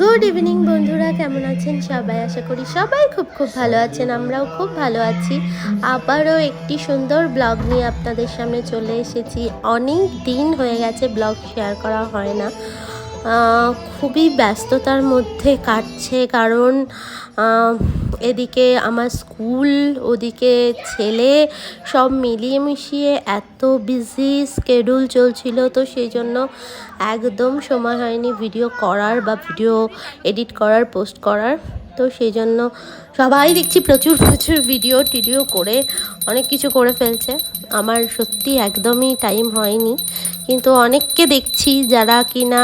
Good evening বন্ধুরা, কেমন আছেন সবাই? আশা করি সবাই খুব ভালো আছেন। আমরাও খুব ভালো আছি। আবারও একটি সুন্দর ব্লগ নিয়ে আপনাদের সামনে চলে এসেছি। অনেক দিন হয়ে গেছে ব্লগ শেয়ার করা হয় না। খুবই ব্যস্ততার মধ্যে কাটছে, কারণ এদিকে আমার স্কুল, ওদিকে ছেলে, সব মিলিয়ে মিশিয়ে এত বিজি স্কেডিউল চলছিল, তো সেই জন্য একদম সময় হয়নি ভিডিও করার বা ভিডিও এডিট করার, পোস্ট করার। তো সেই জন্য সবাই দেখছি প্রচুর ভিডিও করে অনেক কিছু করে ফেলছে। আমার সত্যি একদমই টাইম হয়নি, কিন্তু অনেককে দেখছি যারা কিনা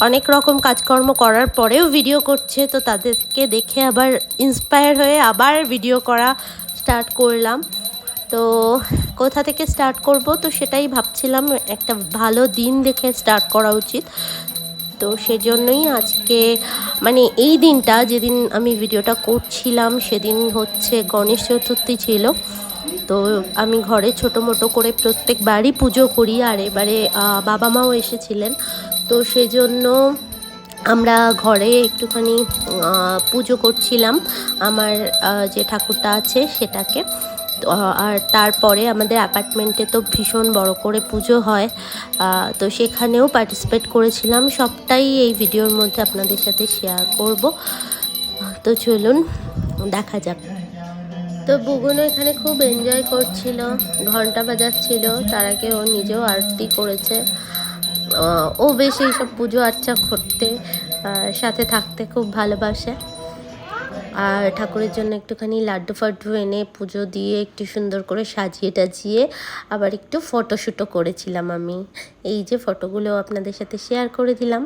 অনেক রকম কাজকর্ম করার পরেও ভিডিও করছে, তো তাদেরকে দেখে আবার ইন্সপায়ার হয়ে আবার ভিডিও করা স্টার্ট করলাম। তো কোথা থেকে স্টার্ট করব, তো সেটাই ভাবছিলাম, একটা ভালো দিন দেখে স্টার্ট করা উচিত। তো সেজন্যই আজকে, মানে এই দিনটা যেদিন আমি ভিডিওটা করছিলাম সেদিন হচ্ছে গণেশ চতুর্থী ছিল। তো আমি ঘরে ছোটো মোটো করে প্রত্যেকবারই পুজো করি, আর এবারে বাবা মাও এসেছিলেন, তো সেজন্য আমরা ঘরে একটুখানি পুজো করছিলাম আমার যে ঠাকুরটা আছে সেটাকে। আর তারপরে আমাদের অ্যাপার্টমেন্টে তো ভীষণ বড় করে পুজো হয়, তো সেখানেও পার্টিসিপেট করেছিলাম। সবটাই এই ভিডিওর মধ্যে আপনাদের সাথে শেয়ার করব। তো চলুন দেখা যাক। তো বুগুনো এখানে খুব এনজয় করছিল, ঘন্টা বাজাচ্ছিল, তার আগে ও নিজেও আরতি করেছে। ও বেশ এইসব পুজো আর্চা করতে, সাথে থাকতে খুব ভালোবাসে। আর ঠাকুরের জন্য একটুখানি লাড্ডু ফাড্ডু এনে পুজো দিয়ে একটু সুন্দর করে সাজিয়ে টাজিয়ে আবার একটু ফটোশ্যুটও করেছিলাম আমি। এই যে ফটোগুলো আপনাদের সাথে শেয়ার করে দিলাম।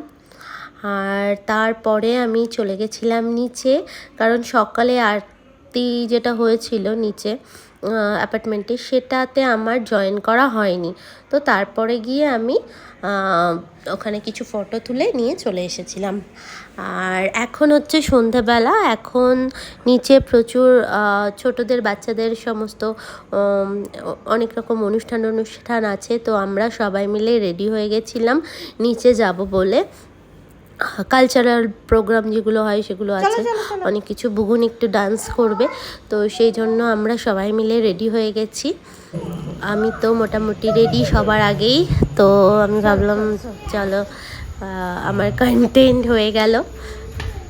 আর তারপরে আমি চলে গেছিলাম নিচে, কারণ সকালে আরতি যেটা হয়েছিল নিচে অ্যাপার্টমেন্টে, সেটাতে আমার জয়েন করা হয়নি। তো তারপরে গিয়ে আমি ওখানে কিছু ফটো তুলে নিয়ে চলে এসেছিলাম। আর এখন হচ্ছে সন্ধ্যাবেলা, এখন নিচে প্রচুর ছোটদের, বাচ্চাদের সমস্ত অনেক রকম অনুষ্ঠান আছে। তো আমরা সবাই মিলে রেডি হয়ে গেছিলাম নিচে যাব বলে। কালচারাল প্রোগ্রাম যেগুলো হয় সেগুলো আছে, অনেক কিছু। বুগুন একটু ডান্স করবে, তো সেই জন্য আমরা সবাই মিলে রেডি হয়ে গেছি। আমি তো মোটামুটি রেডি সবার আগেই, তো আমি ভাবলাম চলো আমার কন্টেন্ট হয়ে গেল,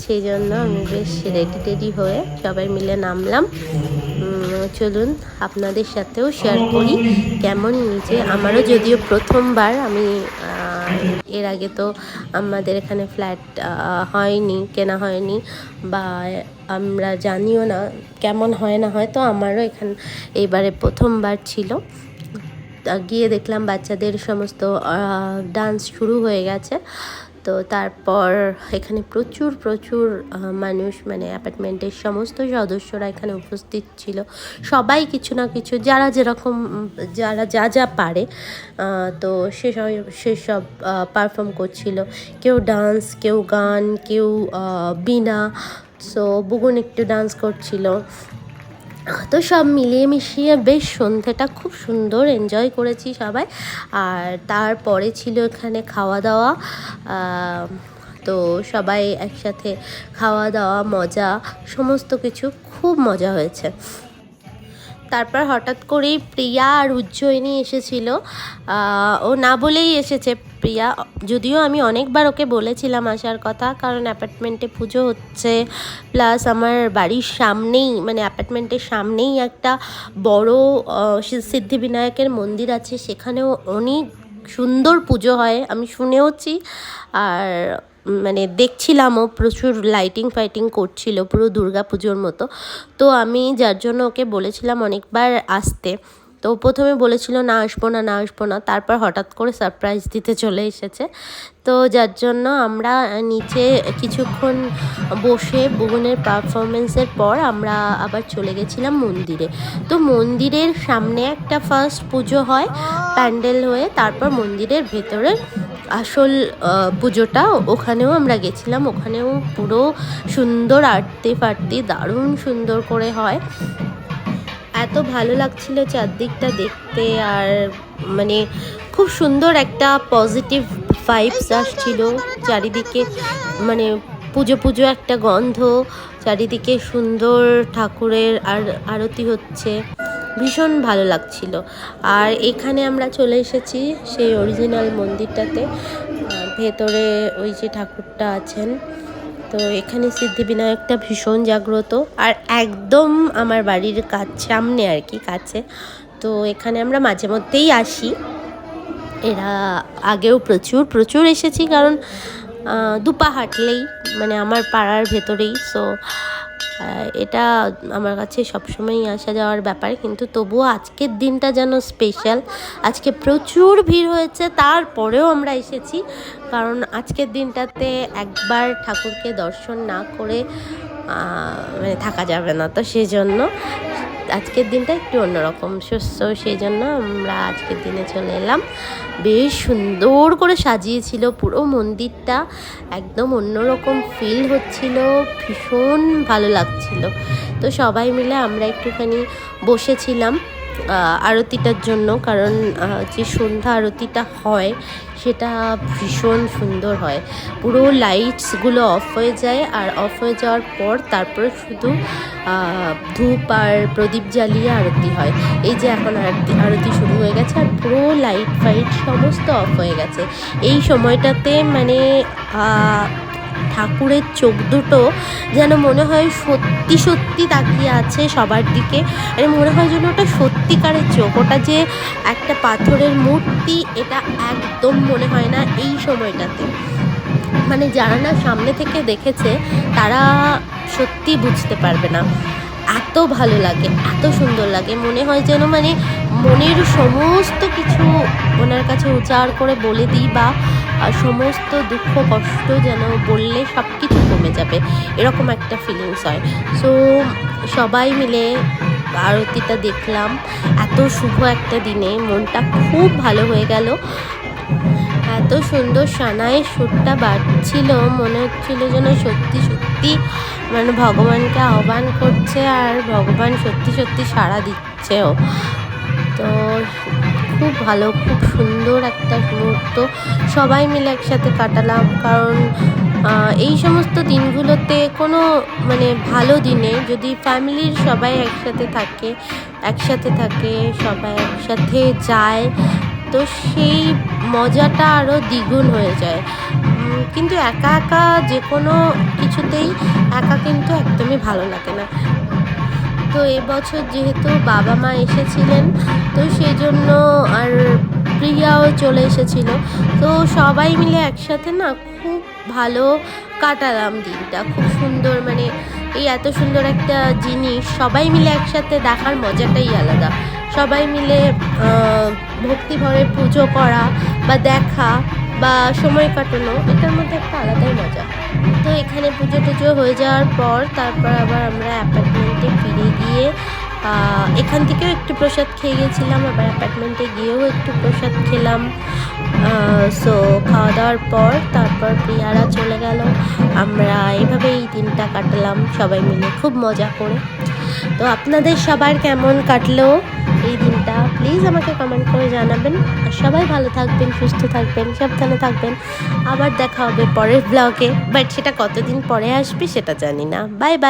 সেই জন্য আমি বেশ রেডি হয়ে সবাই মিলে নামলাম। চলুন আপনাদের সাথেও শেয়ার করি কেমন নিচে। আমারও যদিও প্রথমবার, আমি এর আগে তো আমাদের এখানে ফ্ল্যাট হয়নি, কেনা হয়নি, বা আমরা জানিও না কেমন হয় না হয়। তো আমারও এইবারে প্রথমবার ছিল। গিয়ে দেখলাম বাচ্চাদের সমস্ত ডান্স শুরু হয়ে গেছে। তো তারপর এখানে প্রচুর মানুষ, মানে অ্যাপার্টমেন্টের সমস্ত সদস্যরা এখানে উপস্থিত ছিল। সবাই কিছু না কিছু, যারা যেরকম, যারা যা পারে, তো সেসব পারফর্ম করছিল। কেউ ডান্স, কেউ গান, কেউ বীণা। সো বুগুন একটু ডান্স করছিল। তো সব মিলিয়ে মিশিয়ে বেশ সন্ধ্যেটা খুব সুন্দর এনজয় করেছি সবাই। আর তারপরে ছিল এখানে খাওয়া দাওয়া। তো সবাই একসাথে খাওয়া দাওয়া, মজা, সমস্ত কিছু খুব মজা হয়েছে। তারপর হঠাৎ করেই প্রিয়া আর উজ্জয়িনী এসেছিল। ও না বলেই এসেছে প্রিয়া, যদিও আমি অনেকবার ওকে বলেছিলাম আসার কথা, কারণ অ্যাপার্টমেন্টে পুজো হচ্ছে, প্লাস আমার বাড়ির সামনেই, মানে অ্যাপার্টমেন্টের সামনেই একটা বড় সিদ্ধিবিনায়কের মন্দির আছে, সেখানেও অনেক সুন্দর পুজো হয়, আমি শুনেওছি। আর মানে দেখছিলামও, প্রচুর লাইটিং ফাইটিং করছিল, পুরো দুর্গা পুজোর মতো। তো আমি যার জন্য ওকে বলেছিলাম অনেকবার আসতে, তো প্রথমে বলেছিল না আসবো না, তারপর হঠাৎ করে সারপ্রাইজ দিতে চলে এসেছে। তো যার জন্য আমরা নিচে কিছুক্ষণ বসে বুগুনের পারফরমেন্সের পর আমরা আবার চলে গেছিলাম মন্দিরে। তো মন্দিরের সামনে একটা ফার্স্ট পুজো হয় প্যান্ডেল হয়ে, তারপর মন্দিরের ভেতরে আসল পুজোটা, ওখানেও আমরা গেছিলাম। ওখানেও পুরো সুন্দর আরতি ফারতি দারুণ সুন্দর করে হয়। এত ভালো লাগছিল চারদিকটা দেখতে, আর মানে খুব সুন্দর একটা পজিটিভ ভাইবস আসছিল চারিদিকে। মানে পুজো পুজো একটা গন্ধ, চারিদিকে সুন্দর ঠাকুরের আরতি হচ্ছে, ভীষণ ভালো লাগছিল। আর এখানে আমরা চলে এসেছি সেই অরিজিনাল মন্দিরটাতে, ভেতরে ওই যে ঠাকুরটা আছেন। তো এখানে সিদ্ধিবিনায়কটা ভীষণ জাগ্রত, আর একদম আমার বাড়ির সামনে আর কি, কাছে। তো এখানে আমরা মাঝে মধ্যেই আসি, এরা আগেও প্রচুর প্রচুর এসেছি, কারণ দুপা হাঁটলেই মানে আমার পাড়ার ভেতরেই। সো এটা আমার কাছে সবসময়ই আসা যাওয়ার ব্যাপার, কিন্তু তবুও আজকের দিনটা যেন স্পেশাল। আজকে প্রচুর ভিড় হয়েছে, তারপরেও আমরা এসেছি, কারণ আজকের দিনটাতে একবার ঠাকুরকে দর্শন না করে মানে থাকা যাবে না। তো সেই জন্য আজকের দিনটা একটু অন্যরকম, সেই জন্য আমরা আজকের দিনে চলে এলাম। বেশ সুন্দর করে সাজিয়েছিল পুরো মন্দিরটা, একদম অন্যরকম ফিল হচ্ছিল, ভীষণ ভালো লাগছিল। তো সবাই মিলে আমরা একটুখানি বসেছিলাম আরতিটার জন্য, কারণ যে সন্ধ্যা আরতিটা হয় সেটা ভীষণ সুন্দর হয়। পুরো লাইটসগুলো অফ হয়ে যায়, আর অফ হয়ে যাওয়ার পর তারপরে শুধু ধূপ আর প্রদীপ জ্বালিয়ে আরতি হয়। এই যে এখন আরতি শুরু হয়ে গেছে, আর পুরো লাইট ফাইট সমস্ত অফ হয়ে গেছে। এই সময়টাতে মানে ঠাকুরের চোখ দুটো যেন মনে হয় সত্যি সত্যি তাকিয়ে আছে সবার দিকে, আর মনে হয় যেন ওটা সত্যিকারের চোখ, ওটা যে একটা পাথরের মূর্তি এটা একদম মনে হয় না এই সময়টাতে। মানে যারা না সামনে থেকে দেখেছে তারা সত্যি বুঝতে পারবে না, এত ভালো লাগে, এত সুন্দর লাগে। মনে হয় যেন মানে মনের সমস্ত কিছু ওনার কাছে উজাড় করে বলে দিই, বা সমস্ত দুঃখ কষ্ট যেন বললে সব কিছু কমে যাবে, এরকম একটা ফিলিংস হয়। সো সবাই মিলে আরতিটা দেখলাম এত শুভ একটা দিনে, মনটা খুব ভালো হয়ে গেল। এত সুন্দর সানাইয়ের সুরটা বাজছিল, মনে হচ্ছিল যেন সত্যি সত্যি মানে ভগবানকে আহ্বান করছে, আর ভগবান সত্যি সত্যি সাড়া দিচ্ছেও। তো খুব ভালো, খুব সুন্দর একটা মুহূর্ত সবাই মিলে একসাথে কাটালাম। কারণ এই সমস্ত দিনগুলোতে কোনো মানে ভালো দিনে যদি ফ্যামিলির সবাই একসাথে থাকে সবাই একসাথে যায়, তো সেই মজাটা আরও দ্বিগুণ হয়ে যায়। কিন্তু একা একা যে কোনো কিছুতেই একা কিন্তু একদমই ভালো লাগে না। তো এবছর যেহেতু বাবা মা এসেছিলেন, তো সেই জন্য আর প্রিয়াও চলে এসেছিল, তো সবাই মিলে একসাথে না খুব ভালো কাটালাম দিনটা, খুব সুন্দর। মানে এই এত সুন্দর একটা জিনিস সবাই মিলে একসাথে দেখার মজাটাই আলাদা। সবাই মিলে ভক্তিভরে পুজো করা বা দেখা বা সময় কাটানো, এটার মধ্যে একটা আলাদাই মজা। তো এখানে পুজো টুজো হয়ে যাওয়ার পর তারপর আবার আমরা অ্যাপার্টমেন্টে ফিরে গিয়ে এখান থেকেও একটু প্রসাদ খেয়ে গেছিলাম, আবার অ্যাপার্টমেন্টে গিয়েও একটু প্রসাদ খেলাম। সো খাওয়া দাওয়ার পর তারপর প্রিয়ারা চলে গেল, আমরা এইভাবেই এই দিনটা কাটালাম সবাই মিলে খুব মজা করে। তো আপনাদের সবার কেমন কাটলো এই দিনটা প্লিজ আমাকে কমেন্ট করে জানাবেন। আর সবাই ভালো থাকবেন, সুস্থ থাকবেন, সাবধানে থাকবেন। আবার দেখা হবে পরের ব্লগে, বাট সেটা কতদিন পরে আসবে সেটা জানি না। Bye bye.